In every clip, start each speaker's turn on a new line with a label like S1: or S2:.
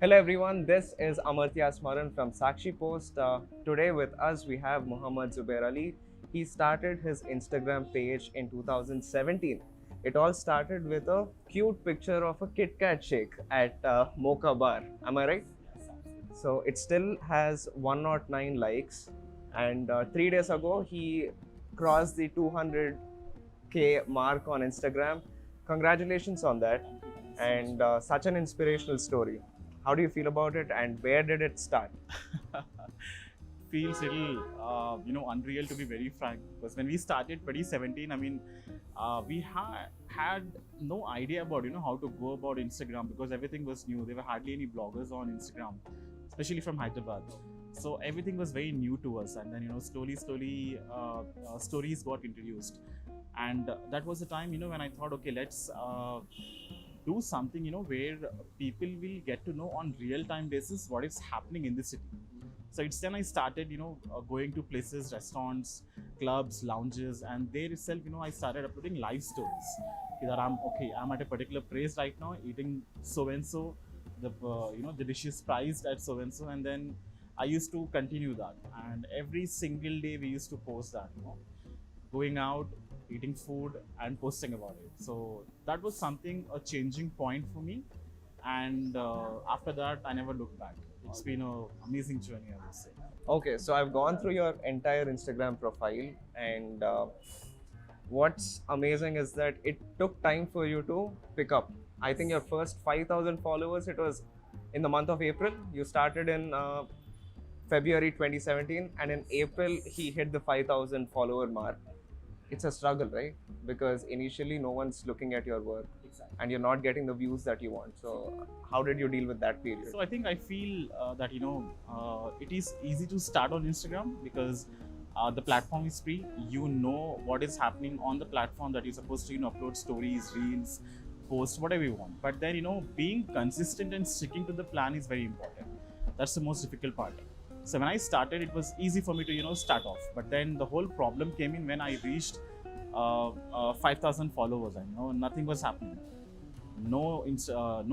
S1: Hello everyone, this is Amartya Smaran from Sakshi Post. Today with us we have Muhammad Zubair Ali. He started his Instagram page in 2017. It all started with a cute picture of a Kit Kat shake at Mocha Bar. Am I right? So it still has 109 likes, and 3 days ago he crossed the 200k mark on Instagram. Congratulations on that, and such an inspirational story. How do you feel about it, and where did it start?
S2: Feels little unreal, to be very frank, because when we started 2017, we had no idea about how to go about Instagram, because everything was new. There were hardly any bloggers on Instagram, especially from Hyderabad. So everything was very new to us, and then slowly stories got introduced, and that was the time when I thought, okay, let's do something where people will get to know on real time basis what is happening in the city. So it's then I started going to places, restaurants, clubs, lounges, and there itself I started uploading live stories that I'm at a particular place right now eating so and so, the dish is priced at so and so, and then I used to continue that, and every single day we used to post that, going out, eating food, and posting about it. So that was something, a changing point for me. And after that, I never looked back. It's been an amazing journey, I would say.
S1: Okay, so I've gone through your entire Instagram profile, and what's amazing is that it took time for you to pick up. I think your first 5,000 followers, it was in the month of April. You started in February 2017, and in April, he hit the 5,000 follower mark. It's a struggle, right? Because initially, no one's looking at your work.
S2: Exactly.
S1: And you're not getting the views that you want. So, how did you deal with that period?
S2: So I think I feel that it is easy to start on Instagram because the platform is free. You know what is happening on the platform, that you're supposed to upload stories, reels, post, whatever you want. But then being consistent and sticking to the plan is very important. That's the most difficult part. So when I started, it was easy for me to start off. But then the whole problem came in when I reached 5,000 followers, and nothing was happening. No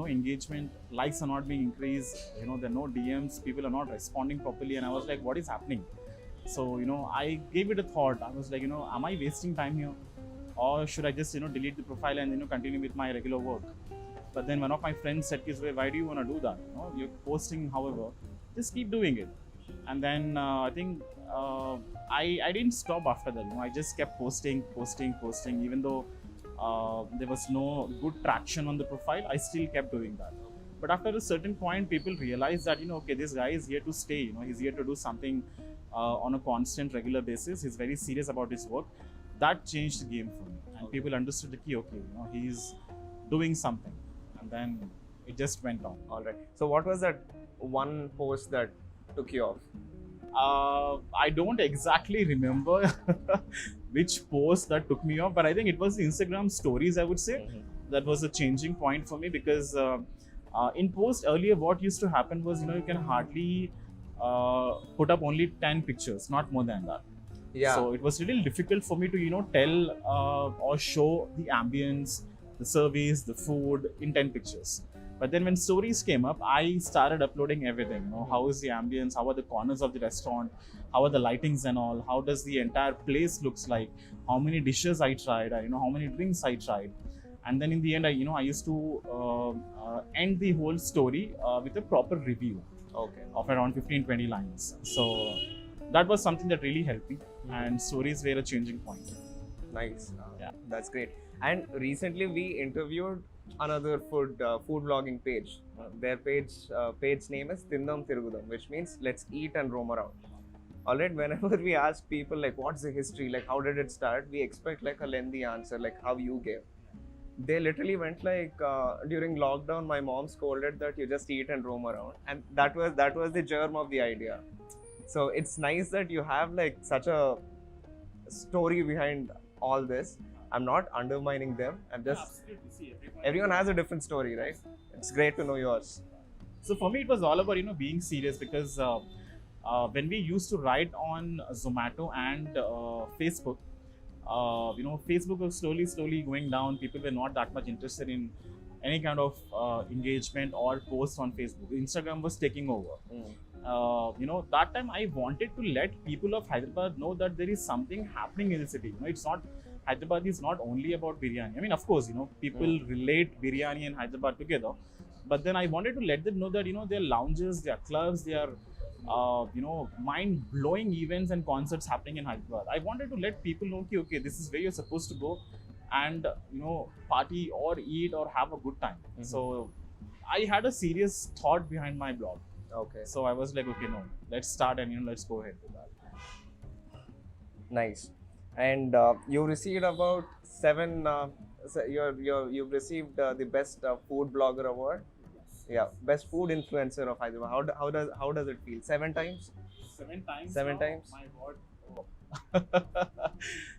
S2: engagement, likes are not being increased. There are no DMs, people are not responding properly, and I was like, what is happening? So I gave it a thought. I was like, am I wasting time here, or should I just delete the profile and continue with my regular work? But then one of my friends said, why do you want to do that? You're posting, however, just keep doing it. And then I think I didn't stop after that. I just kept posting, even though there was no good traction on the profile. I still kept doing that. But after a certain point, people realized that okay, this guy is here to stay. He's here to do something on a constant, regular basis. He's very serious about his work. That changed the game for me, and people understood the key. Okay, he's doing something, and then it just went on.
S1: All right. So, what was that one post that took you off?
S2: I don't exactly remember which post that took me off, but I think it was Instagram stories, I would say. That was a changing point for me, because in post earlier, what used to happen was, you can hardly put up only 10 pictures, not more than that.
S1: Yeah.
S2: So it was really difficult for me to, tell or show the ambience, the service, the food in 10 pictures. But then when stories came up, I started uploading everything. How is the ambience? How are the corners of the restaurant? How are the lightings and all? How does the entire place looks like? How many dishes I tried? How many drinks I tried? And then in the end, I used to end the whole story with a proper review.
S1: Okay.
S2: Of around 15-20 lines. So that was something that really helped me. And stories were a changing point.
S1: Nice.
S2: Yeah.
S1: That's great. And recently we interviewed another food vlogging page. Their page name is Tindam Tirugudam, which means let's eat and roam around. Alright, whenever we ask people like what's the history, like how did it start, we expect like a lengthy answer, like how you gave. They literally went like during lockdown, my mom scolded that you just eat and roam around, and that was the germ of the idea. So it's nice that you have like such a story behind all this. I'm not undermining them. I'm just everyone has a different story, right? It's great to know yours.
S2: So for me, it was all about being serious, because when we used to write on Zomato and Facebook, Facebook was slowly going down. People were not that much interested in any kind of engagement or post on Facebook. Instagram was taking over. That time I wanted to let people of Hyderabad know that there is something happening in the city. It's not, Hyderabad is not only about biryani. I mean, of course, people relate biryani and Hyderabad together, but then I wanted to let them know that there are lounges, there are clubs, there are mind-blowing events and concerts happening in Hyderabad. I wanted to let people know, okay, this is where you're supposed to go and party or eat or have a good time. So I had a serious thought behind my blog.
S1: Okay.
S2: So I was like, okay, no, let's start and let's go ahead with that.
S1: Nice. And you received about 7. You've received the best food blogger award. Yeah, best food influencer of Hyderabad. How does it feel? 7 times?
S2: 7 times.
S1: 7 times?
S2: My God.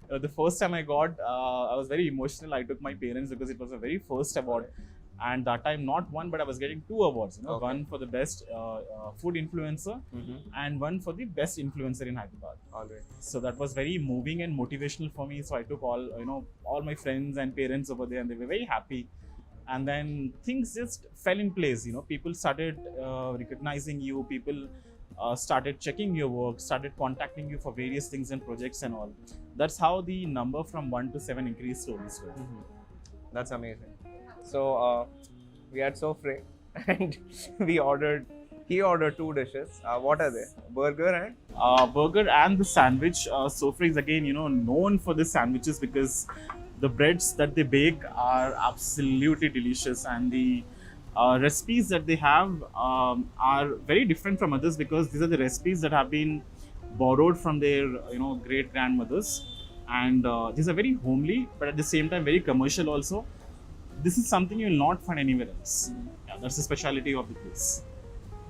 S2: The first time I got, I was very emotional. I took my parents because it was the very first award. And that time, not one, but I was getting 2 awards.
S1: Okay.
S2: One for the best food influencer and one for the best influencer in Hyderabad.
S1: All right.
S2: So that was very moving and motivational for me. So I took all my friends and parents over there, and they were very happy. And then things just fell in place. People started recognizing you. People started checking your work, started contacting you for various things and projects and all. That's how the number from 1 to 7 increased slowly.
S1: That's amazing. So we had Sofre and he ordered 2 dishes. What are they? Burger and?
S2: Burger and the sandwich. Sofre is again, known for the sandwiches because the breads that they bake are absolutely delicious, and the recipes that they have are very different from others because these are the recipes that have been borrowed from their great grandmothers, and these are very homely but at the same time very commercial also. This is something you will not find anywhere else. Yeah, that's the speciality of the place.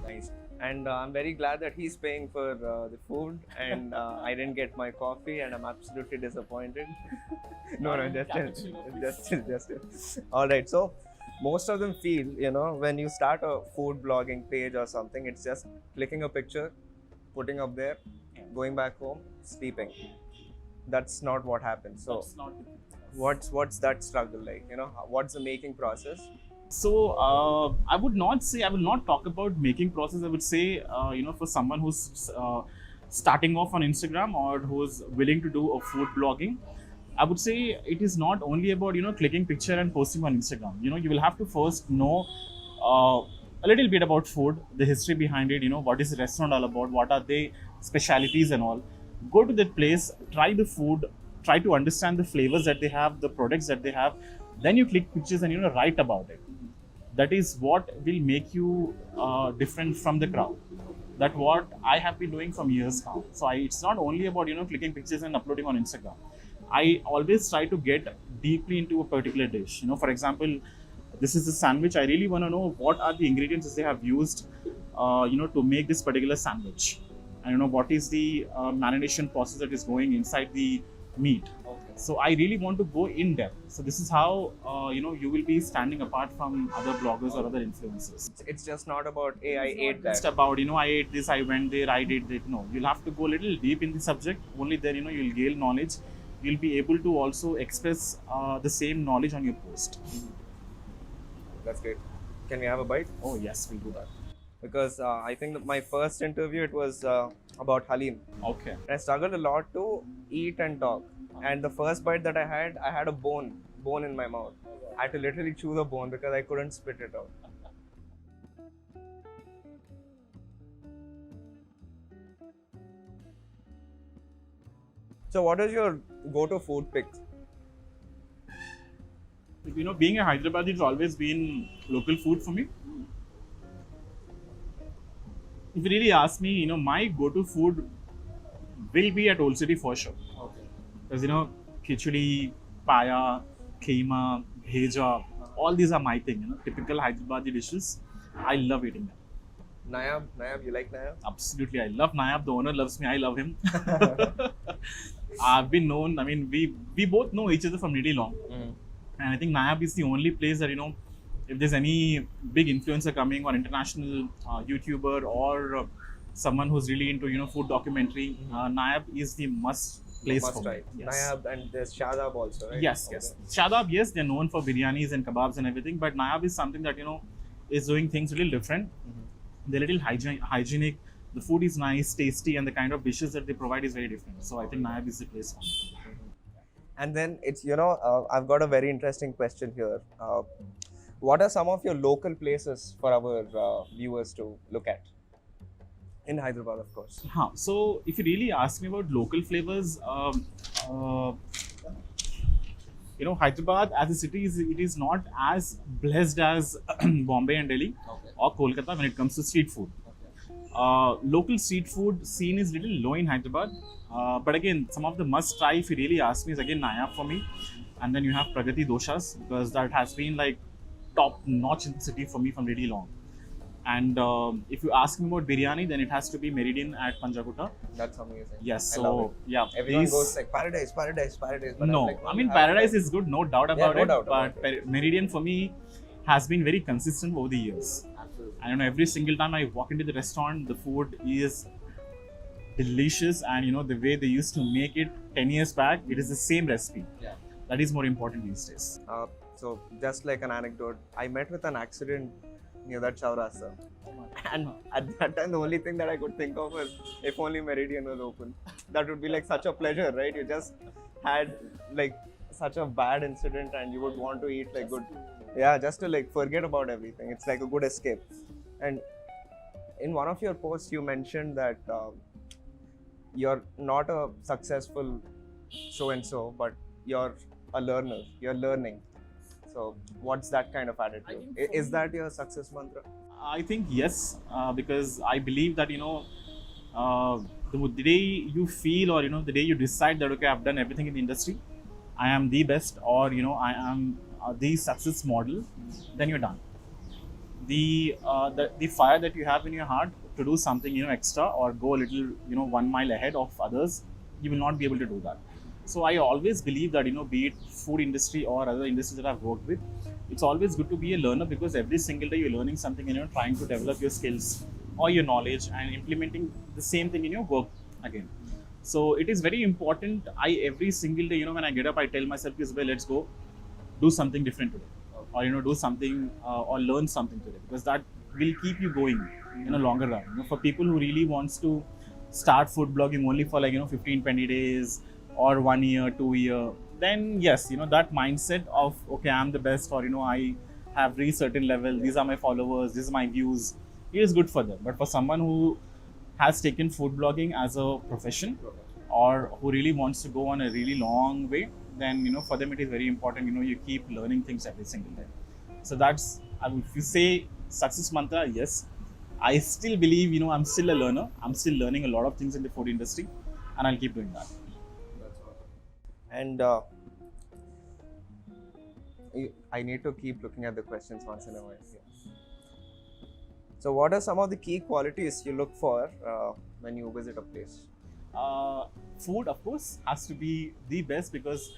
S1: Nice. And I'm very glad that he's paying for the food, and I didn't get my coffee, and I'm absolutely disappointed. No, just. All right. So most of them feel, when you start a food blogging page or something, it's just clicking a picture, putting up there, going back home, sleeping. That's not what happens. So
S2: That's not
S1: what's that struggle like? What's the making process?
S2: So I will not talk about making process. I would say, for someone who's starting off on Instagram or who's willing to do a food blogging, I would say it is not only about clicking picture and posting on Instagram. You will have to first know a little bit about food, the history behind it. What is the restaurant all about? What are the specialities and all? Go to that place, try the food, try to understand the flavors that they have, the products that they have. Then you click pictures and write about it. That is what will make you different from the crowd. That's what I have been doing from years now. So it's not only about clicking pictures and uploading on Instagram. I always try to get deeply into a particular dish. For example, this is a sandwich. I really want to know what are the ingredients they have used, to make this particular sandwich, and what is the marination process that is going inside the meat.
S1: Okay.
S2: So I really want to go in depth. So this is how you will be standing apart from other bloggers or other influencers.
S1: It's just not about I ate
S2: Just
S1: that.
S2: about I ate this, I went there, I did that. No, you'll have to go a little deep in the subject. Only then you'll gain knowledge. You'll be able to also express the same knowledge on your post.
S1: That's great. Can we have a bite?
S2: Oh yes, we'll do that.
S1: Because I think that my first interview, it was about Halim.
S2: Okay.
S1: And I struggled a lot to eat and talk. And the first bite that I had a bone in my mouth. I had to literally chew the bone because I couldn't spit it out. So what is your go-to food pick?
S2: Being a Hyderabadi, it's always been local food for me. If you really ask me, my go-to food will be at Old City for sure.
S1: Okay.
S2: Because, khichdi, paya, keema, bheja, all these are my thing, typical Hyderabadi dishes. I love eating them.
S1: Nayab, you like Nayab?
S2: Absolutely, I love Nayab. The owner loves me, I love him. I've been known, we both know each other from really long. And I think Nayab is the only place that, if there's any big influencer coming or international YouTuber or someone who's really into, food documentary, Nayab is the must place
S1: Must
S2: for
S1: try.
S2: me. Yes.
S1: Nayab and there's Shadab also, right?
S2: Yes, yes. Shadab, yes, they're known for biryanis and kebabs and everything, but Nayab is something that, is doing things a little different. They're a little hygienic. The food is nice, tasty, and the kind of dishes that they provide is very different. So I think Nayab is the place for me.
S1: And then it's, I've got a very interesting question here. What are some of your local places for our viewers to look at? In Hyderabad, of course.
S2: So if you really ask me about local flavors, Hyderabad as a city it is not as blessed as Bombay and Delhi or Kolkata when it comes to street food. Local street food scene is little low in Hyderabad, but again, some of the must try if you really ask me is again Nayab for me, and then you have Pragati Doshas because that has been like top notch in the city for me from really long. And if you ask me about biryani, then it has to be Meridian at Panjagutta.
S1: That's amazing.
S2: Yes,
S1: I love
S2: so
S1: it.
S2: yeah,
S1: Everyone goes like paradise. But
S2: no,
S1: I'm like,
S2: I mean Paradise is good, no doubt about
S1: no
S2: it.
S1: doubt
S2: But
S1: about it.
S2: Meridian for me has been very consistent over the years.
S1: Absolutely.
S2: And every single time I walk into the restaurant, the food is delicious, and the way they used to make it 10 years back, it is the same recipe.
S1: Yeah.
S2: That is more important these days.
S1: So just like an anecdote, I met with an accident near that Chaurasta. And at that time, the only thing that I could think of was if only Meridian was open. That would be like such a pleasure, right? You just had like such a bad incident and you would want to eat like good. Yeah, just to like forget about everything. It's like a good escape. And in one of your posts, you mentioned that you're not a successful so-and-so, but you're a learner. You're learning. So what's that kind of attitude? Is that your success mantra?
S2: I think yes, because I believe that the day you feel or the day you decide that okay, I've done everything in the industry, I am the best, or I am the success model, then you're done. The fire that you have in your heart to do something extra or go a little 1 mile ahead of others, you will not be able to do that. So I always believe that be it food industry or other industries that I've worked with, it's always good to be a learner because every single day you're learning something and you're trying to develop your skills or your knowledge and implementing the same thing in your work again. So it is very important. Every single day, when I get up, I tell myself, well, let's go do something different today, or do something or learn something today, because that will keep you going in a longer run. For people who really wants to start food blogging only for 15-20 days or 1 year, 2 year, then yes, that mindset of okay, I'm the best, or I have reached certain level, these are my followers, this is my views, it is good for them. But for someone who has taken food blogging as a profession or who really wants to go on a really long way, then for them it is very important, you keep learning things every single day. So that's, if you say success mantra, yes, I still believe I'm still a learner, I'm still learning a lot of things in the food industry, and I'll keep doing that.
S1: And I need to keep looking at the questions once in a while. Yeah. So what are some of the key qualities you look for when you visit a place?
S2: Food, of course, has to be the best because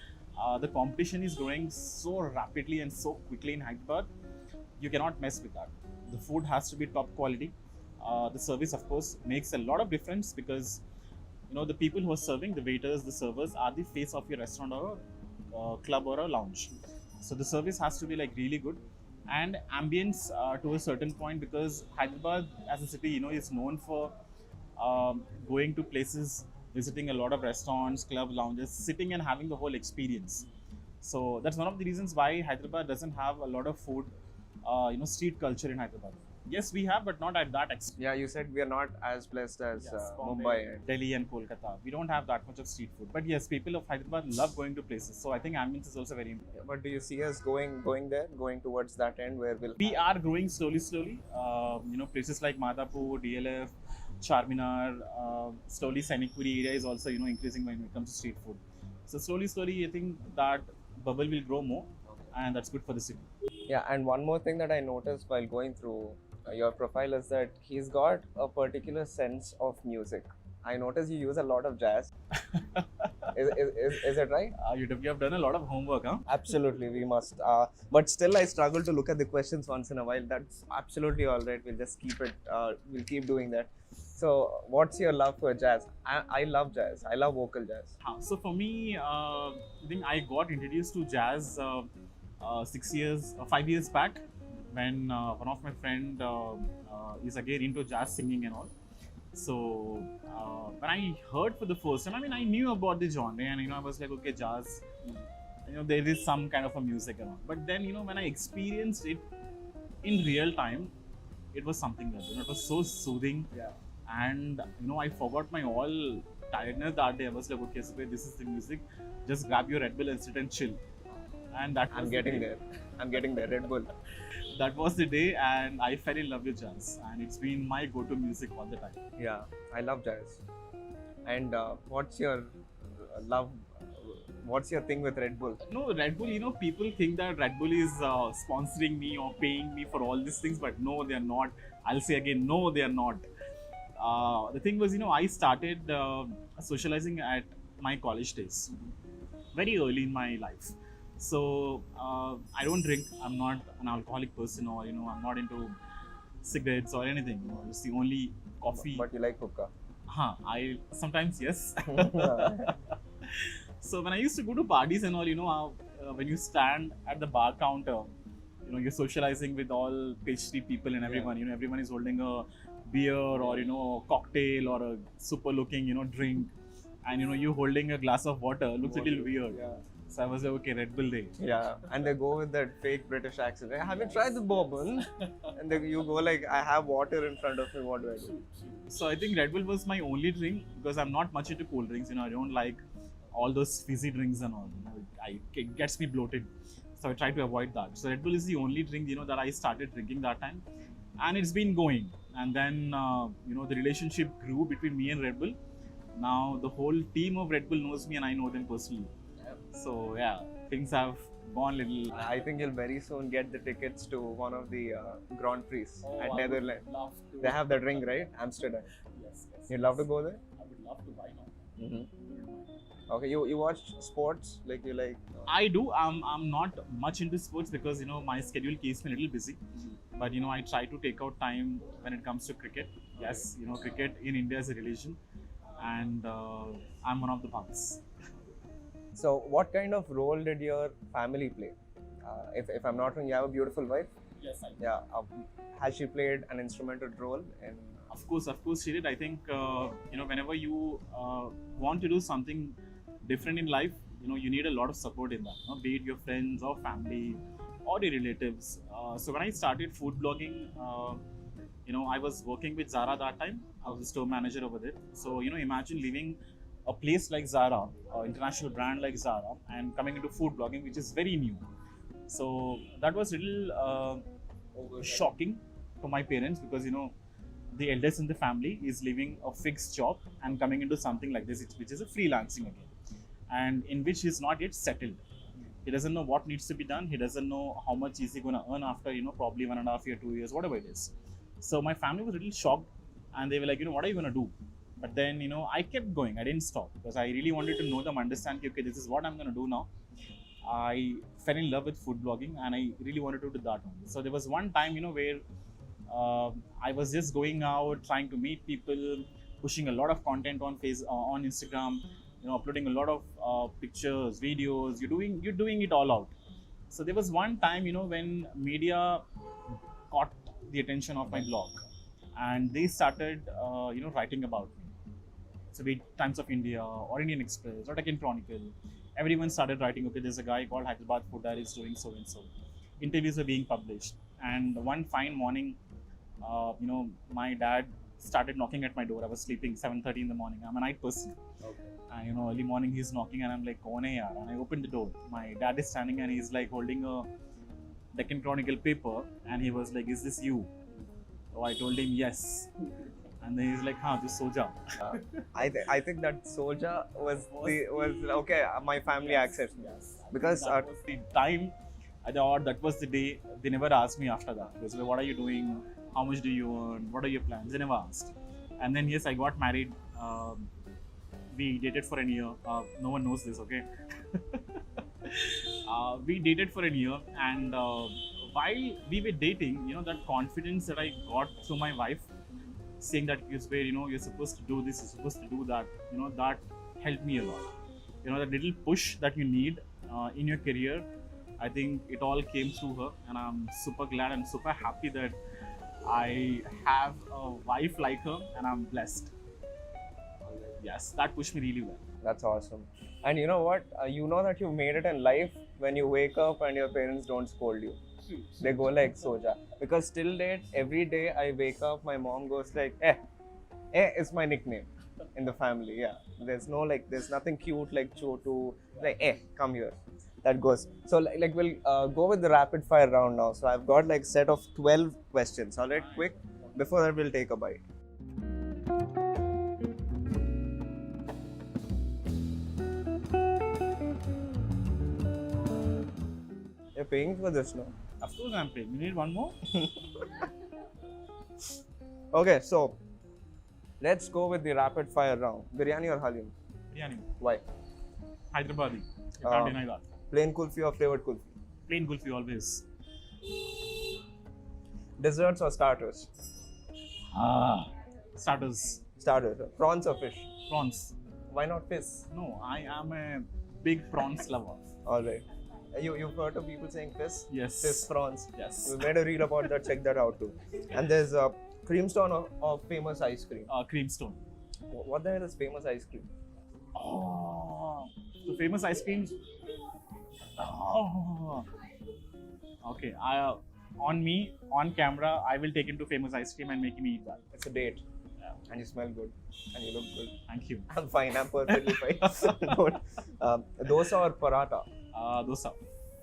S2: the competition is growing so rapidly and so quickly in Hyderabad. You cannot mess with that. The food has to be top quality. The service, of course, makes a lot of difference because the people who are serving, the waiters, the servers, are the face of your restaurant or a club or a lounge. So the service has to be really good, and ambience to a certain point, because Hyderabad as a city, is known for going to places, visiting a lot of restaurants, club, lounges, sitting and having the whole experience. So that's one of the reasons why Hyderabad doesn't have a lot of food, street culture in Hyderabad. Yes, we have, but not at that extent.
S1: Yeah, you said we are not as blessed as
S2: Bombay,
S1: Mumbai.
S2: Delhi and Kolkata. We don't have that much of street food. But yes, people of Hyderabad love going to places. So I think ambience is also very important.
S1: Yeah, but do you see us going there, going towards that end where
S2: We are growing slowly. Places like Madhapur, DLF, Charminar, slowly Sanikpuri area is also increasing when it comes to street food. So slowly, I think that bubble will grow more, and that's good for the city.
S1: Yeah, and one more thing that I noticed while going through your profile is that he's got a particular sense of music. I noticed you use a lot of jazz. Is it right?
S2: You have done a lot of homework, huh?
S1: Absolutely, we must. But still, I struggle to look at the questions once in a while. That's absolutely all right. We'll just keep it. We'll keep doing that. So, what's your love for jazz? I love jazz. I love vocal jazz.
S2: So for me, I think I got introduced to jazz 6 years, 5 years back, when one of my friend is again into jazz singing and all. So when I heard for the first time, I mean, I knew about the genre, and I was like, okay, jazz. There is some kind of a music and all. But then when I experienced it in real time, it was something else. It was so soothing,
S1: Yeah.
S2: and I forgot my all tiredness that day. I was like, okay, so this is the music. Just grab your Red Bull and sit and chill. And that
S1: I'm
S2: was
S1: getting
S2: the day.
S1: there. I'm getting there. Red Bull.
S2: That was the day, and I fell in love with jazz, and it's been my go-to music all the time.
S1: Yeah, I love jazz. And what's your love? What's your thing with Red Bull?
S2: No, Red Bull, people think that Red Bull is sponsoring me or paying me for all these things, but no, they are not. I'll say again, no, they are not. The thing was, I started socializing at my college days, very early in my life. So I don't drink. I'm not an alcoholic person, or I'm not into cigarettes or anything. It's the only coffee.
S1: But you like hookah.
S2: I sometimes yes. So when I used to go to parties and all, when you stand at the bar counter, you're socializing with all pastry people and everyone. Everyone is holding a beer or a cocktail or a super looking drink, and you holding a glass of water. Looks a little weird.
S1: Yeah.
S2: So I was like, okay, Red Bull day.
S1: Yeah, and they go with that fake British accent. Like, have you tried the bourbon? And then you go like, I have water in front of me. What do I do?
S2: So I think Red Bull was my only drink, because I'm not much into cold drinks. I don't like all those fizzy drinks and all. It gets me bloated. So I try to avoid that. So Red Bull is the only drink that I started drinking that time, and it's been going. And then the relationship grew between me and Red Bull. Now the whole team of Red Bull knows me, and I know them personally. So yeah, things have gone little.
S1: I think you'll very soon get the tickets to one of the Grand Prix at Netherlands.
S2: Love to.
S1: They have that ring, right? Amsterdam.
S2: Yes.
S1: You'd love to go there?
S2: I would love to. Why not?
S1: Mm-hmm. Okay, you watch sports? Like you like?
S2: I do. I'm not much into sports because my schedule keeps me a little busy. But I try to take out time when it comes to cricket. Yes, cricket in India is a religion, and I'm one of the parts.
S1: So, what kind of role did your family play? If I'm not wrong, you have a beautiful wife.
S2: Yes, I do.
S1: Yeah. Has she played an instrumental role in?
S2: Of course, she did. I think whenever you want to do something different in life, you need a lot of support in that. Be it your friends or family or your relatives. So when I started food blogging, I was working with Zara that time. I was a store manager over there. So imagine leaving a place like Zara, an international brand like Zara, and coming into food blogging, which is very new. So that was a little shocking for my parents, because the eldest in the family is leaving a fixed job and coming into something like this, which is a freelancing again, and in which he's not yet settled. He doesn't know what needs to be done. He doesn't know how much is he going to earn after probably 1.5 years, 2 years, whatever it is. So my family was a little shocked, and they were like, what are you going to do? But then I kept going. I didn't stop, because I really wanted to know them, understand, okay, this is what I'm going to do now. I fell in love with food blogging, and I really wanted to do that one. So there was one time where I was just going out, trying to meet people, pushing a lot of content on Instagram, uploading a lot of pictures, videos. You're doing it all out. So there was one time when media caught the attention of my blog, and they started writing about me. So be it Times of India or Indian Express or Deccan Chronicle, everyone started writing, okay, there's a guy called Hyderabad Food Diaries doing so and so. Interviews are being published, and one fine morning, my dad started knocking at my door. I was sleeping, 7:30 in the morning. I'm a night person.
S1: Okay.
S2: And early morning he's knocking, and I'm like, "Kaun hai yaar?" And I opened the door. My dad is standing, and he's like holding a Deccan Chronicle paper, and he was like, "Is this you?" So I told him yes. And then he's like, this soja.
S1: I think that soja was okay. My family accepts me because
S2: That was the time, or that was the day. They never asked me after that. They said, what are you doing? How much do you earn? What are your plans? They never asked. And then yes, I got married. We dated for a year. No one knows this, okay? We dated for a year, and while we were dating, that confidence that I got through my wife saying that it's where you're supposed to do this, you're supposed to do that. That helped me a lot. That little push that you need in your career. I think it all came through her, and I'm super glad and super happy that I have a wife like her, and I'm blessed. Yes, that pushed me really well.
S1: That's awesome. And you know what? You know that you made it in life when you wake up and your parents don't scold you. They go like soja. Because till date, every day I wake up, my mom goes like, is my nickname in the family. Yeah. There's nothing cute like Chotu, like, come here. That goes. So like we'll go with the rapid fire round now. So I've got like set of 12 questions. All right, quick. Before that, we'll take a bite. You're paying for this, no?
S2: Of course, I'm paying. You need one more?
S1: Okay, so let's go with the rapid fire round. Biryani or halim?
S2: Biryani.
S1: Why?
S2: Hyderabadi. You can't deny that.
S1: Plain kulfi or flavored kulfi?
S2: Plain kulfi always.
S1: Desserts or starters?
S2: Starters.
S1: Starters. Prawns or fish?
S2: Prawns.
S1: Why not fish?
S2: No, I am a big prawns lover.
S1: Alright. You've heard of people saying fish?
S2: Yes.
S1: Fish prawns.
S2: Yes.
S1: We made a reel about that, check that out too. And there's creamstone of famous ice cream.
S2: Creamstone.
S1: What the hell is famous ice cream?
S2: Oh, the famous ice cream. Oh. Okay, on camera, I will take him to famous ice cream and make him eat that.
S1: It's a date.
S2: Yeah.
S1: And you smell good. And you look good.
S2: Thank you.
S1: I'm fine, I'm perfectly fine. Don't. Dosa or paratha?
S2: Dosa.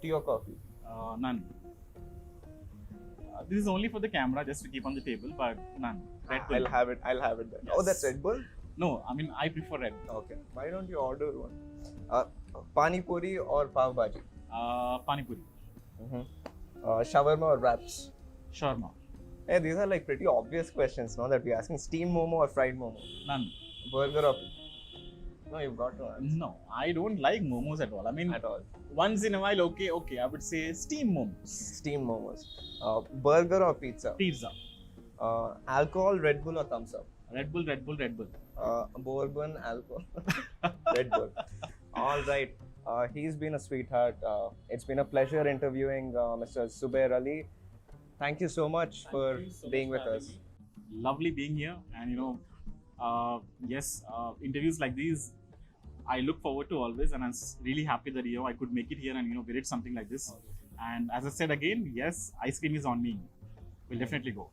S1: Tea or coffee?
S2: None. This is only for the camera, just to keep on the table, but none. Red Bull.
S1: I'll have it then.
S2: Yes.
S1: Oh, that's Red Bull?
S2: No, I mean, I prefer Red Bull.
S1: Okay. Why don't you order one? Pani puri or pav bhaji?
S2: Pani puri.
S1: Shawarma or wraps?
S2: Shawarma.
S1: Hey, these are like pretty obvious questions, no? That we're asking. Steamed momo or fried momo?
S2: None.
S1: Burger or... No, you've got to answer.
S2: No, I don't like momos at all. I mean,
S1: At all.
S2: once in a while, okay, I would say steamed momos.
S1: Steamed momos. Burger or pizza?
S2: Pizza.
S1: Alcohol, Red Bull or thumbs up?
S2: Red Bull.
S1: Bourbon, alcohol, Red Bull. All right. He's been a sweetheart. It's been a pleasure interviewing Mr. Zubair Ali. Thank you so much for being with us.
S2: Lovely being here, and yes, interviews like these I look forward to always, and I'm really happy that I could make it here and we did something like this. And as I said again, yes, ice cream is on me. We'll definitely go.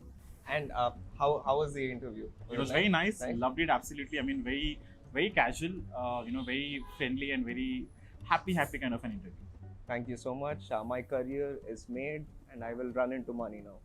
S1: And how was the interview?
S2: It was very nice. Loved it absolutely. I mean, very casual, very friendly and very happy kind of an interview.
S1: Thank you so much. My career is made, and I will run into money now.